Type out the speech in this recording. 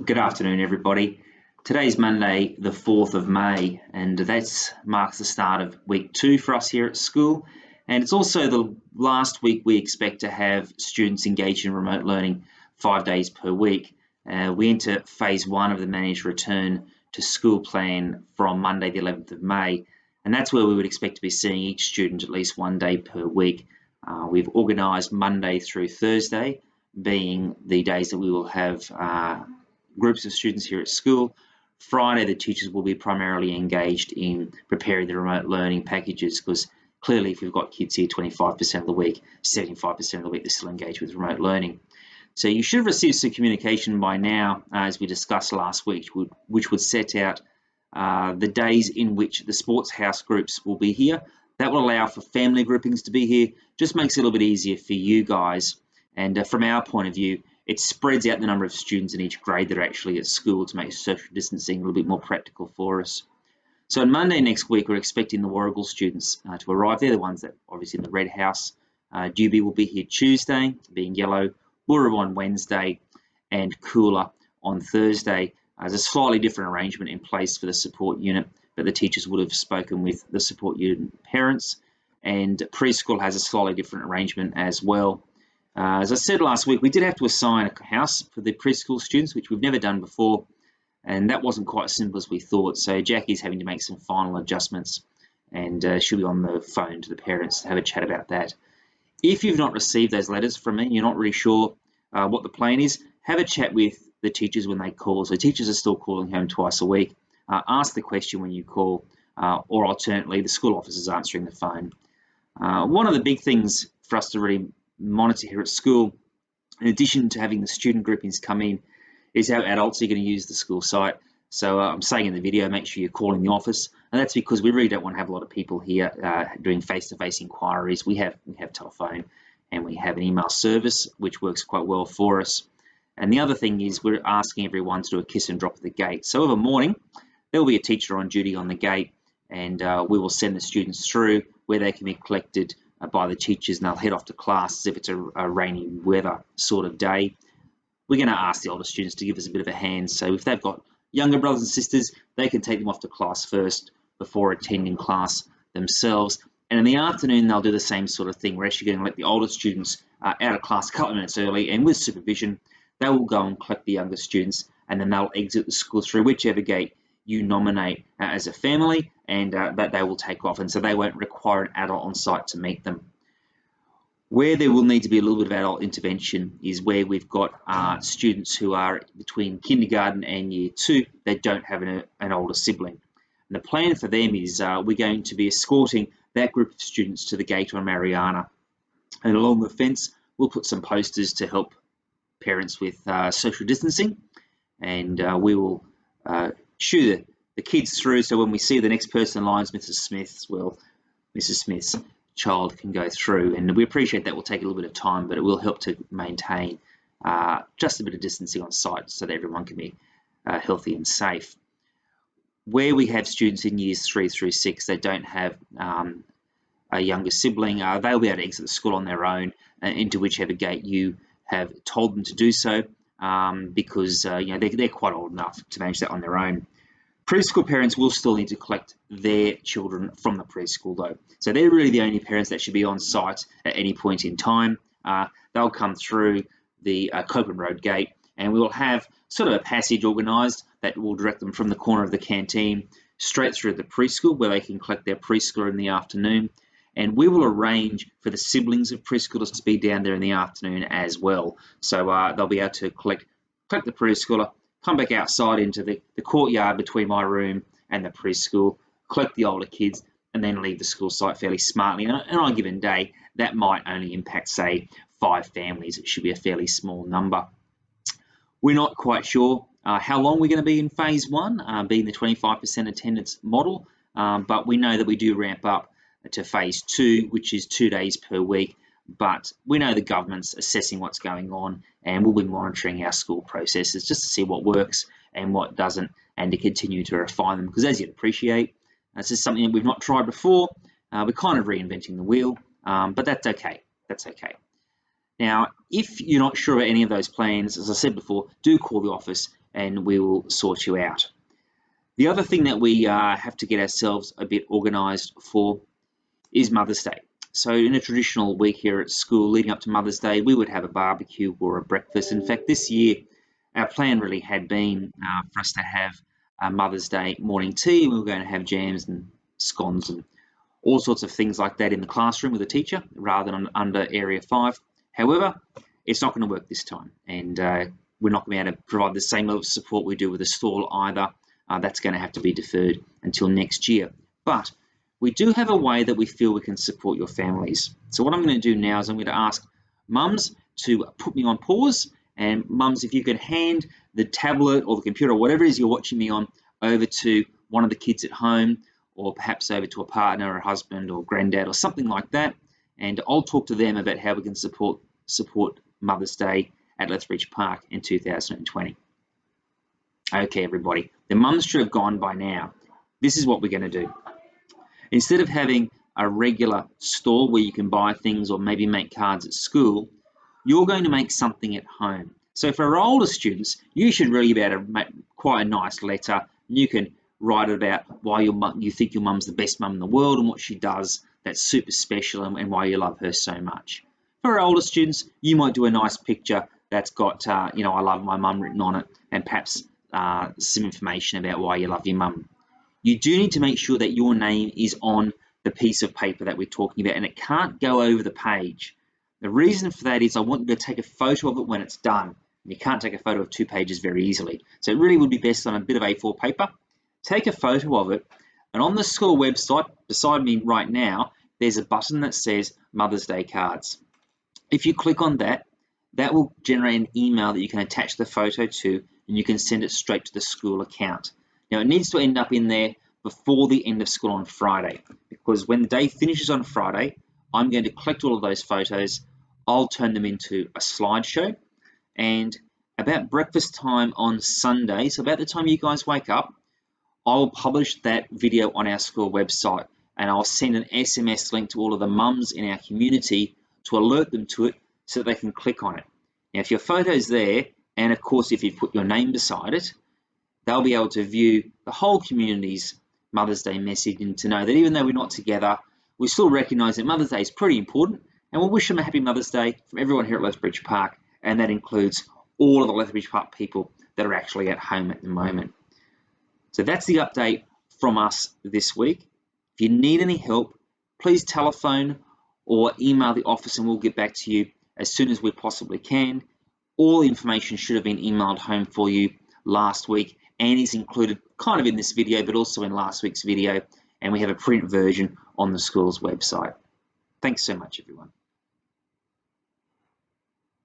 Good afternoon, everybody. Today's Monday, the 4th of May, and that marks the start of week 2 for us here at school. And it's also the last week we expect to have students engaged in remote learning 5 days per week. We enter phase 1 of the managed return to school plan from Monday, the 11th of May, and that's where we would expect to be seeing each student at least 1 day per week. We've organised Monday through Thursday being the days that we will have groups of students here at school. Friday, the teachers will be primarily engaged in preparing the remote learning packages, because clearly if we've got kids here 25% of the week, 75% of the week, they're still engaged with remote learning. So you should have received some communication by now, as we discussed last week, which would set out the days in which the sports house groups will be here. That will allow for family groupings to be here, just makes it a little bit easier for you guys. And from our point of view, it spreads out the number of students in each grade that are actually at school to make social distancing a little bit more practical for us. So on Monday next week, we're expecting the Warragul students to arrive. They're the ones that obviously in the red house. Dewby will be here Tuesday, being yellow, Burra on Wednesday, and Cooler on Thursday. There's a slightly different arrangement in place for the support unit, but the teachers would have spoken with the support unit parents, and preschool has a slightly different arrangement as well. As I said last week, we did have to assign a house for the preschool students, which we've never done before, and that wasn't quite as simple as we thought. So Jackie's having to make some final adjustments, and she'll be on the phone to the parents to have a chat about that. If you've not received those letters from me, you're not really sure what the plan is, have a chat with the teachers when they call. So teachers are still calling home twice a week. Ask the question when you call, or alternately, the school office is answering the phone. One of the big things for us to really monitor here at school, in addition to having the student groupings come in, is how adults are going to use the school site. So I'm saying in the video, make sure you're calling the office, and that's because we really don't want to have a lot of people here doing face-to-face inquiries. We have telephone, and we have an email service which works quite well for us. And the other thing is we're asking everyone to do a kiss and drop at the gate. So every morning there will be a teacher on duty on the gate, and we will send the students through where they can be collected by the teachers, and they'll head off to class as if it's a rainy weather sort of day. We're going to ask the older students to give us a bit of a hand. So if they've got younger brothers and sisters, they can take them off to class first before attending class themselves. And in the afternoon, they'll do the same sort of thing. We're actually going to let the older students out of class a couple of minutes early, and with supervision, they will go and collect the younger students, and then they'll exit the school through whichever gate you nominate as a family, and that they will take off, and so they won't require an adult on site to meet them. Where there will need to be a little bit of adult intervention is where we've got students who are between kindergarten and year 2 that don't have an older sibling. And the plan for them is we're going to be escorting that group of students to the gate on Mariana, and along the fence we'll put some posters to help parents with social distancing, and we will shoo the kids through, so when we see the next person in line is Mrs. Smith's, well, Mrs. Smith's child can go through, and we appreciate that will take a little bit of time, but it will help to maintain just a bit of distancing on site so that everyone can be healthy and safe. Where we have students in years 3 through 6 that don't have a younger sibling, they'll be able to exit the school on their own into whichever gate you have told them to do so, because they're quite old enough to manage that on their own. Preschool parents will still need to collect their children from the preschool though. So they're really the only parents that should be on site at any point in time. They'll come through the Copeland Road gate, and we will have sort of a passage organised that will direct them from the corner of the canteen straight through the preschool, where they can collect their preschooler in the afternoon. And we will arrange for the siblings of preschoolers to be down there in the afternoon as well. So they'll be able to collect the preschooler, come back outside into the courtyard between my room and the preschool, collect the older kids, and then leave the school site fairly smartly. And on a given day, that might only impact, say, 5 families. It should be a fairly small number. We're not quite sure how long we're going to be in phase 1, being the 25% attendance model, but we know that we do ramp up to phase 2, which is 2 days per week. But we know the government's assessing what's going on, and we'll be monitoring our school processes just to see what works and what doesn't, and to continue to refine them, because as you'd appreciate, this is something that we've not tried before. We're kind of reinventing the wheel, but that's okay. That's okay. Now, if you're not sure of any of those plans, as I said before, do call the office and we will sort you out. The other thing that we have to get ourselves a bit organised for is Mother's Day. So in a traditional week here at school leading up to Mother's Day, we would have a barbecue or a breakfast. In fact, this year our plan really had been for us to have a Mother's Day morning tea. We were going to have jams and scones and all sorts of things like that in the classroom with a teacher rather than under Area 5. However, it's not going to work this time, and we're not going to be able to provide the same level of support we do with a stall either. That's going to have to be deferred until next year. But we do have a way that we feel we can support your families. So what I'm going to do now is I'm going to ask mums to put me on pause, and mums, if you could hand the tablet or the computer or whatever it is you're watching me on over to one of the kids at home, or perhaps over to a partner or a husband or granddad or something like that, and I'll talk to them about how we can support Mother's Day at Lethbridge Park in 2020. Okay, everybody, the mums should have gone by now. This is what we're going to do. Instead of having a regular stall where you can buy things or maybe make cards at school, you're going to make something at home. So for our older students, you should really be able to make quite a nice letter. You can write about why you think your mum's the best mum in the world and what she does that's super special and why you love her so much. For our older students, you might do a nice picture that's got, I love my mum written on it, and perhaps some information about why you love your mum. You do need to make sure that your name is on the piece of paper that we're talking about, and it can't go over the page. The reason for that is I want you to take a photo of it when it's done. You can't take a photo of 2 pages very easily. So it really would be best on a bit of A4 paper. Take a photo of it, and on the school website beside me right now, there's a button that says Mother's Day cards. If you click on that, that will generate an email that you can attach the photo to, and you can send it straight to the school account. Now, it needs to end up in there before the end of school on Friday, because when the day finishes on Friday, I'm going to collect all of those photos. I'll turn them into a slideshow, and about breakfast time on Sunday, so about the time you guys wake up, I'll publish that video on our school website, and I'll send an SMS link to all of the mums in our community to alert them to it so that they can click on it. Now, if your photo's there, and of course if you put your name beside it, they'll be able to view the whole community's Mother's Day message and to know that even though we're not together, we still recognise that Mother's Day is pretty important, and we'll wish them a happy Mother's Day from everyone here at Lethbridge Park, and that includes all of the Lethbridge Park people that are actually at home at the moment. So that's the update from us this week. If you need any help, please telephone or email the office and we'll get back to you as soon as we possibly can. All the information should have been emailed home for you last week and is included kind of in this video, but also in last week's video, and we have a print version on the school's website. Thanks so much, everyone.